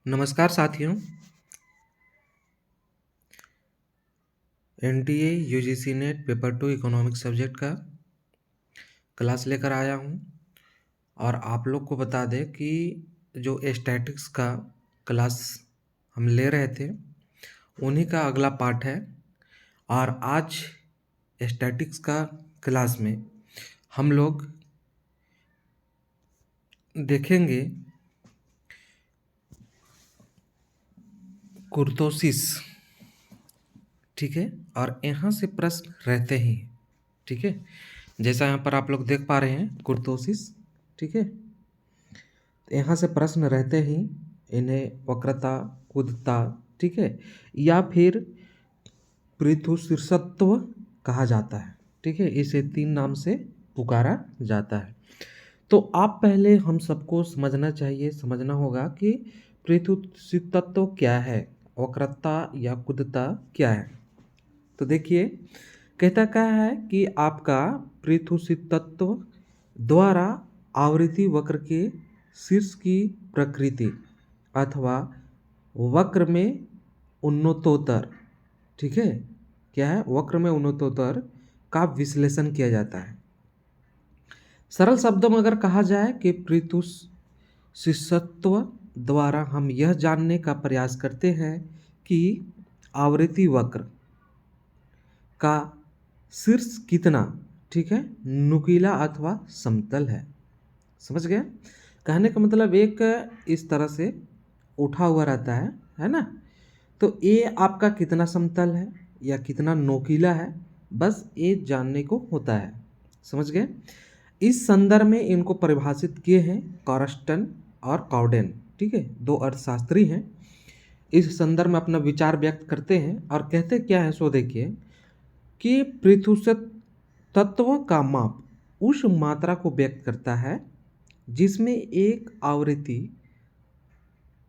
नमस्कार साथियों। NTA UGC net paper 2 economics subject का क्लास लेकर आया हूं और आप लोग को बता दें कि जो स्टैटिक्स का क्लास हम ले रहे थे उन्हीं का अगला पार्ट है। और आज स्टैटिक्स का क्लास में हम लोग देखेंगे कुर्तोसिस। ठीक है, और यहाँ से प्रश्न रहते ही, ठीक है, जैसा यहाँ पर आप लोग देख पा रहे हैं कुर्तोसिस। ठीक है, तो यहाँ से प्रश्न रहते ही इन्हें वक्रता, कुदता, ठीक है, या फिर पृथुशीर्षत्व कहा जाता है। ठीक है, इसे 3 नाम से पुकारा जाता है। तो आप पहले हम सबको समझना होगा कि पृथुशीर्षत्व क्या है, वक्रता या कुदता क्या है। तो देखिए, कहता क्या है कि आपका पृथुशीर्षत्व द्वारा आवृत्ति वक्र के शीर्ष की प्रकृति अथवा वक्र में उन्नतोत्तर, ठीक है, क्या है, वक्र में उन्नतोत्तर का विश्लेषण किया जाता है। सरल शब्दों में अगर कहा जाए कि पृथुशीर्षत्व द्वारा हम यह जानने का प्रयास करते हैं कि आवृत्ति वक्र का शीर्ष कितना, ठीक है, नुकीला अथवा समतल है। समझ गए? कहने का मतलब एक इस तरह से उठा हुआ रहता है ना। तो ये आपका कितना समतल है या कितना नोकीला है, बस ये जानने को होता है। समझ गए? इस संदर्भ में इनको परिभाषित किए हैं कॉरस्टन और कॉडेन। ठीक है, 2 अर्थशास्त्री हैं। इस संदर्भ में अपना विचार व्यक्त करते हैं और कहते क्या है, सो देखिए कि पृथुशीर्षत्व का माप उस मात्रा को व्यक्त करता है जिसमें एक आवृत्ति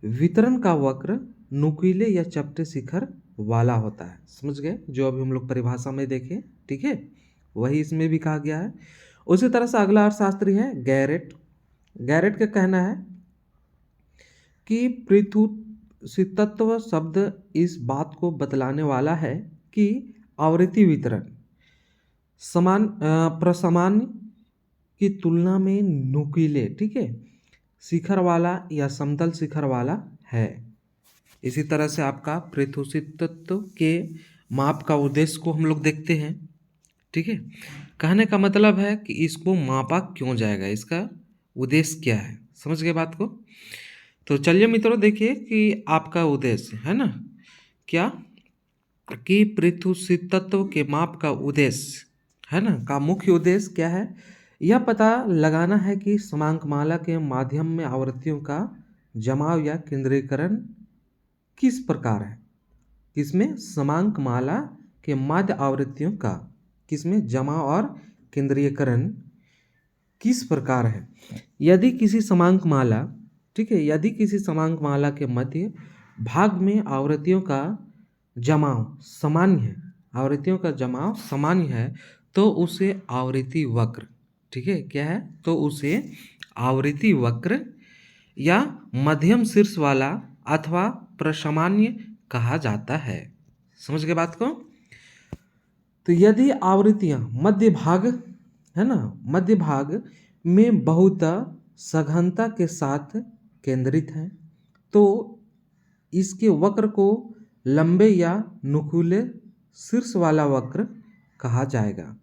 वितरण का वक्र नुकीले या चपटे शिखर वाला होता है। समझ गए? जो अभी हम लोग परिभाषा में देखें, ठीक है, वही इसमें भी कहा गया है। उसी तरह से अगला अर्थशास्त्री है गैरेट। गैरेट का कहना है कि पृथुशीर्षत्व शब्द इस बात को बतलाने वाला है कि आवृत्ति वितरण प्रसामान्य की तुलना में नुकीले, ठीक है, शिखर वाला या समतल शिखर वाला है। इसी तरह से आपका पृथुशीर्षत्व के माप का उद्देश्य को हम लोग देखते हैं। ठीक है, कहने का मतलब है कि इसको मापा क्यों जाएगा, इसका उद्देश्य क्या है। समझ गए बात को? तो चलिए मित्रों, देखिए कि आपका उद्देश्य है ना क्या, कि पृथुशीर्षत्व के माप का उद्देश्य है ना, का मुख्य उद्देश्य क्या है, यह पता लगाना है कि समांकमाला के माध्यम में आवृत्तियों का जमाव या केंद्रीकरण किस प्रकार है। किसमें? समांकमाला के माध्य आवृत्तियों का किसमें जमाव और केंद्रीयकरण किस प्रकार है। यदि किसी समांकमाला, ठीक है, यदि किसी समांकमाला के मध्य भाग में आवृत्तियों का जमाव सामान्य है, आवृत्तियों का जमाव सामान्य है, तो उसे आवृत्ति वक्र, ठीक है, क्या है, तो उसे आवृत्ति वक्र या मध्यम शीर्ष वाला अथवा प्रसामान्य कहा जाता है। समझ गए बात को? तो यदि आवृत्तियां मध्य भाग, है ना, मध्य भाग में बहुत सघनता के साथ केंद्रित है, तो इसके वक्र को लंबे या नुकीले शीर्ष वाला वक्र कहा जाएगा।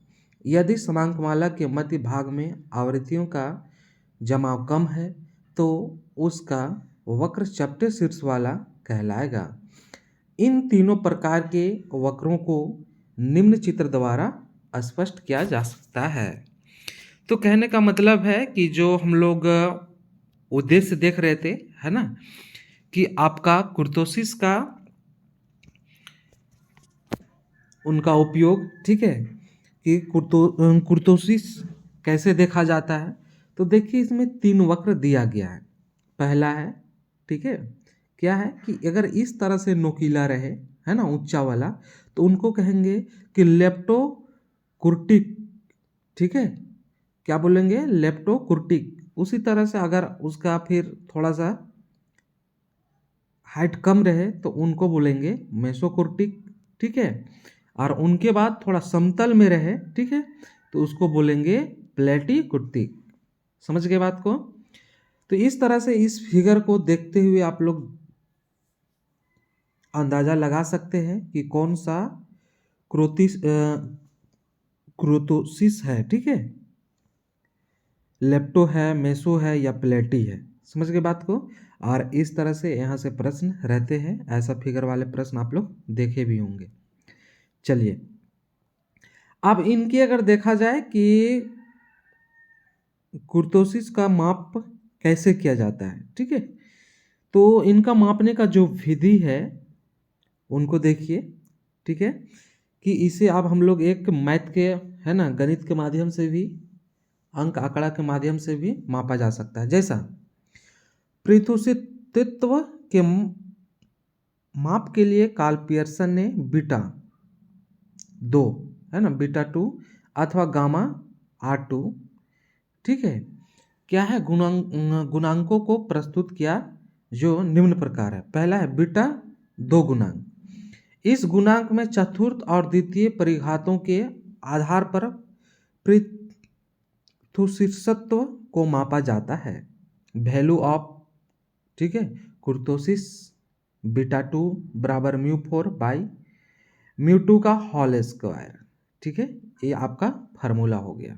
यदि समांकमाला के मध्य भाग में आवृत्तियों का जमाव कम है, तो उसका वक्र चपटे शीर्ष वाला कहलाएगा। इन तीनों प्रकार के वक्रों को निम्न चित्र द्वारा स्पष्ट किया जा सकता है। तो कहने का मतलब है कि जो हम लोग उद्देश्य देख रहे थे, है ना, कि आपका कुर्तोसिस का उनका उपयोग, ठीक है, कि कुर्तोसिस कैसे देखा जाता है। तो देखिए, इसमें 3 वक्र दिया गया है। पहला है, ठीक है, क्या है कि अगर इस तरह से नोकीला रहे, है ना, ऊंचा वाला, तो उनको कहेंगे कि लेप्टोकुर्टिक, ठीक है, क्या बोलेंगे, लेप्टोकुर्टिक। उसी तरह से अगर उसका फिर थोड़ा सा हाइट कम रहे तो उनको बोलेंगे मेसोकोर्टिक, ठीक है। और उनके बाद थोड़ा समतल में रहे, ठीक है, तो उसको बोलेंगे प्लेटिकुर्टिक। समझ गए बात को। तो इस तरह से इस फिगर को देखते हुए आप लोग अंदाजा लगा सकते हैं कि कौन सा क्रोतोसिस है, ठीक है, लेप्टो है, मेसो है या प्लेटी है। समझ गए बात को। और इस तरह से यहाँ से प्रश्न रहते हैं, ऐसा फिगर वाले प्रश्न आप लोग देखे भी होंगे। चलिए, अब इनकी अगर देखा जाए कि कुर्तोसिस का माप कैसे किया जाता है, ठीक है, तो इनका मापने का जो विधि है उनको देखिए, ठीक है, कि इसे आप हम लोग एक मैथ के, है ना, गणित के माध्यम से भी, अंक आंकड़ा के माध्यम से भी मापा जा सकता है। जैसा पृथुषित्व के माप के लिए कार्ल पियर्सन ने बीटा 2, है ना, बीटा 2 अथवा गामा R2, ठीक है, क्या है, गुणांकों को प्रस्तुत किया जो निम्न प्रकार है। पहला है बीटा 2 गुणांक। इस गुणांक में चतुर्थ और द्वितीय परिघातों के आधार पर पृथुषित्व को मापा जाता है। वैल्यू ऑफ, ठीक है, कुर्तोसिस बीटा 2 बराबर μ4 बाई μ2 का होल स्क्वायर, ठीक है, ये आपका फार्मूला हो गया।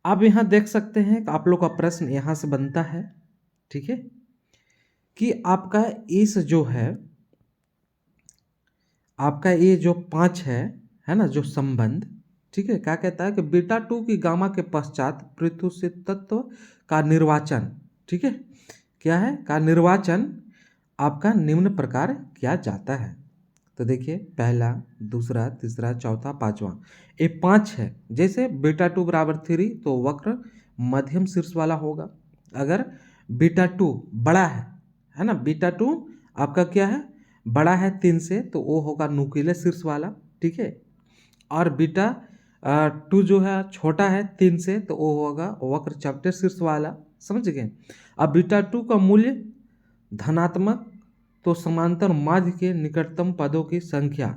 अब यहाँ देख सकते हैं कि आप लोग का प्रश्न यहाँ से बनता है, ठीक है, कि आपका इस जो है, आपका ये जो 5 है ना, जो संबंध, ठीक है, क्या कहता है कि बीटा 2 की गामा के पश्चात पृथुषित्व का निर्वाचन, ठीक है, क्या है, का निर्वाचन आपका निम्न प्रकार किया जाता है। तो देखिए, पहला, दूसरा, तीसरा, चौथा, पांचवा, ये 5 है। जैसे बीटा 2 बराबर 3 तो वक्र मध्यम शीर्ष वाला होगा। अगर बीटा 2 बड़ा है ना, बीटा 2 आपका क्या है, बड़ा है 3 से, तो वो होगा नुकीले शीर्ष वाला, ठीक है। और बीटा 2 जो है छोटा है 3 से, तो वो होगा वक्र चपटे शीर्ष वाला। समझ गए। अब बीटा 2 का मूल्य धनात्मक तो समांतर माध्य के निकटतम पदों की संख्या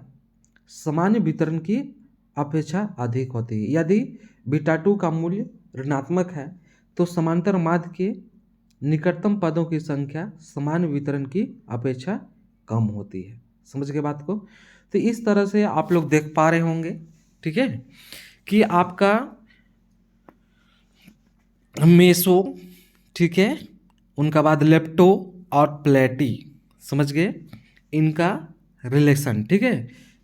सामान्य वितरण की अपेक्षा अधिक होती है। यदि बीटा 2 का मूल्य ऋणात्मक है तो समांतर माध्य के निकटतम पदों की संख्या सामान्य वितरण की अपेक्षा कम होती है। समझ गए बात को। तो इस तरह से आप लोग देख पा रहे होंगे, ठीक है, कि आपका मेसो, ठीक है, उनका बाद लेप्टो और प्लेटी, समझ गए, इनका रिलेशन, ठीक है,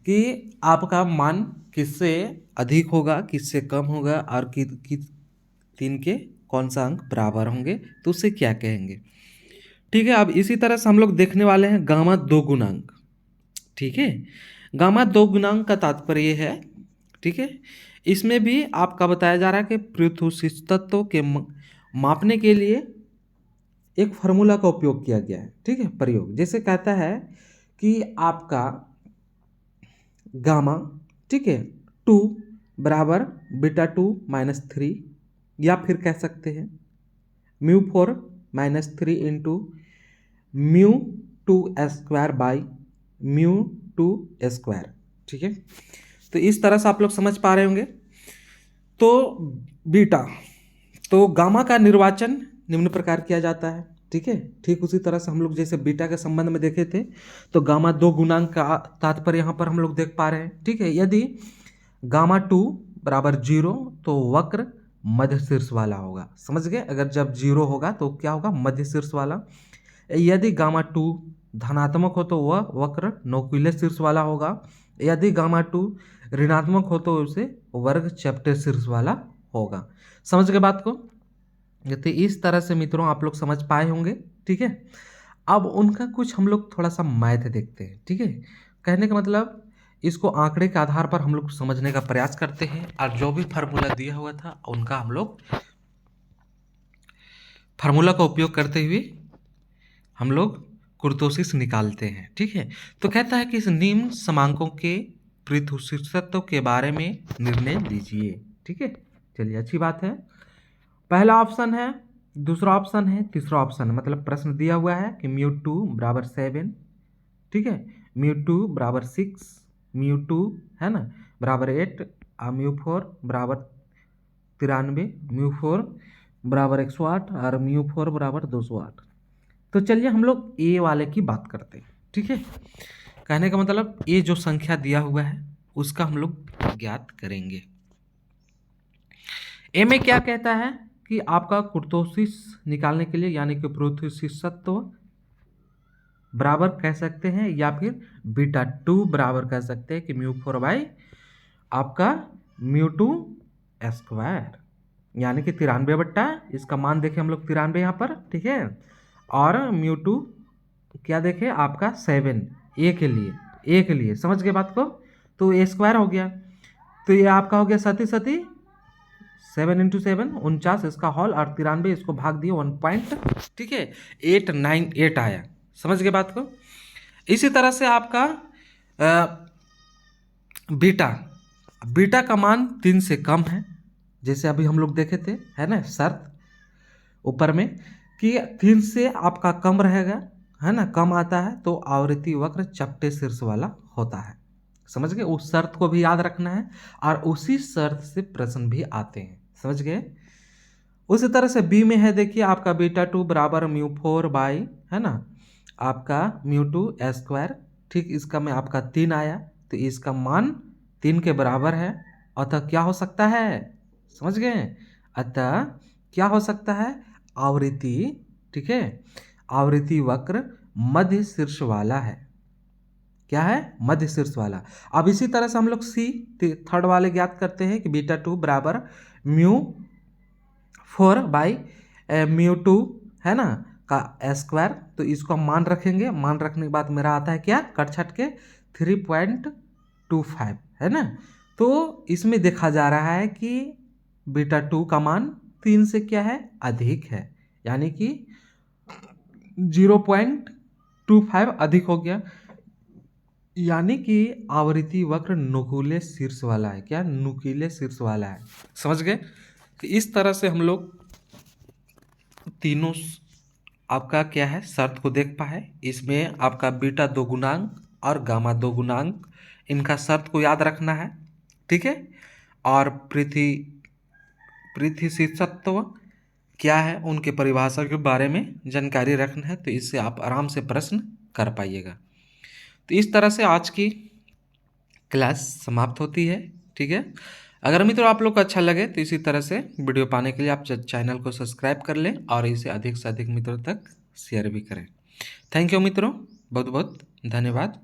कि आपका मान किससे अधिक होगा, किससे कम होगा, और तीन के कौन सा अंक बराबर होंगे, तो उसे क्या कहेंगे, ठीक है। अब इसी तरह से हम लोग देखने वाले हैं गामा 2 गुणांक, ठीक है। गामा 2 गुणांक का तात्पर्य है, ठीक है, इसमें भी आपका बताया जा रहा है कि पृथुषित्व के मापने के लिए एक फार्मूला का उपयोग किया गया है, ठीक है, प्रयोग। जैसे कहता है कि आपका गामा, ठीक है, 2 बराबर बीटा 2 माइनस 3, या फिर कह सकते हैं μ4 minus 3 into μ2 square by μ2 square, ठीक है। तो इस तरह से आप लोग समझ पा रहे होंगे। तो बीटा, तो गामा का निर्वाचन निम्न प्रकार किया जाता है, ठीक है। ठीक उसी तरह से हम लोग जैसे बीटा के संबंध में देखे थे, तो गामा 2 गुणांक का तात्पर्य यहाँ पर हम लोग देख पा रहे हैं, ठीक है। यदि गामा 2 बराबर 0 तो वक्र मध्य शीर्ष वाला होगा। समझ गए। अगर जब 0 होगा तो क्या होगा, मध्य शीर्ष वाला। यदि गामा 2 धनात्मक हो तो वह वक्र नुकीले शीर्ष वाला होगा। यदि गामा 2 ऋणात्मक हो तो उसे वर्ग चपटे शीर्ष वाला होगा। समझ गए बात को। तो इस तरह से मित्रों आप लोग समझ पाए होंगे, ठीक है। अब उनका कुछ हम लोग थोड़ा सा मैथ देखते हैं, ठीक है। कहने का मतलब इसको आंकड़े के आधार पर हम लोग समझने का प्रयास करते हैं, और जो भी फार्मूला दिया हुआ था उनका हम लोग फार्मूला का उपयोग करते हुए हम लोग कुर्तोसिस निकालते हैं, ठीक है। तो कहता है कि इस निम्न समांकों के पृथुषित्व के बारे में निर्णय दीजिए, ठीक है। चलिए, अच्छी बात है। पहला ऑप्शन है दूसरा ऑप्शन है, तीसरा ऑप्शन, मतलब प्रश्न दिया हुआ है कि μ2 बराबर 7, ठीक है, μ2 बराबर 6, μ2 है ना बराबर 8 और μ4 बराबर 93, μ4 बराबर 108 और μ4 बराबर 208। तो चलिए हम लोग ए वाले की बात करते हैं, ठीक है। कहने का मतलब ये जो संख्या दिया हुआ है उसका हम लोग ज्ञात करेंगे। ए में क्या कहता है कि आपका कुर्तोसिस निकालने के लिए, यानी कि प्रोथोसिसत्व बराबर कह सकते हैं या फिर बीटा 2 बराबर कह सकते हैं कि μ4 बाई आपका μ2 स्क्वायर, यानी कि 93/, इसका मान देखें हम लोग 93 यहाँ पर, ठीक है। और μ2 क्या देखें आपका 7, ए के लिए समझ गए बात को। तो ए स्क्वायर हो गया, तो ये आपका हो गया सती 7 × 7 49, इसका हॉल, और 93 इसको भाग दिए 1 पॉइंट, ठीक है, 898 आया। समझ गए बात को। इसी तरह से आपका बीटा का मान 3 से कम है, जैसे अभी हम लोग देखे थे, है ना, शर्त ऊपर में कि 3 से आपका कम रहेगा, है ना, कम आता है तो आवृत्ति वक्र चपटे शीर्ष वाला होता है। समझ गए, उस शर्त को भी याद रखना है और उसी शर्त से प्रश्न भी आते हैं। समझ गए। उसी तरह से बी में है, देखिए आपका बीटा 2 बराबर μ4 बाई, है ना, आपका μ2 स्क्वायर, ठीक, इसका में आपका 3 आया, तो इसका मान 3 के बराबर है। अतः क्या हो सकता है, समझ गए, अतः क्या हो सकता है, आवृत्ति, ठीक है, आवृत्ति वक्र मध्य शीर्ष वाला है। क्या है, मध्य शीर्ष वाला। अब इसी तरह से हम लोग सी थर्ड वाले ज्ञात करते हैं कि बीटा 2 बराबर μ4 बाई μ2, है ना, का स्क्वायर। तो इसको हम मान रखेंगे, मान रखने के बाद मेरा आता है क्या, कट छट के 3.25, है ना। तो इसमें देखा जा रहा है कि बीटा 2 का मान 3 से क्या है, अधिक है, यानी कि 0.25 अधिक हो गया, यानी कि आवृत्ति वक्र नुकीले शीर्ष वाला है। क्या, नुकीले शीर्ष वाला है। समझ गए। तो इस तरह से हम लोग तीनों आपका क्या है, शर्त को देख पाए। इसमें आपका बीटा 2 गुणांक और गामा 2 गुणांक, इनका शर्त को याद रखना है, ठीक है। और प्रीथिसिसत्व क्या है, उनके परिभाषा के बारे में जानकारी रखना है, तो इससे आप आराम से प्रश्न कर पाइएगा। तो इस तरह से आज की क्लास समाप्त होती है, ठीक है। अगर मित्रों आप लोग को अच्छा लगे तो इसी तरह से वीडियो पाने के लिए आप चैनल को सब्सक्राइब कर लें और इसे अधिक से अधिक मित्रों तक शेयर भी करें। थैंक यू मित्रों, बहुत बहुत धन्यवाद।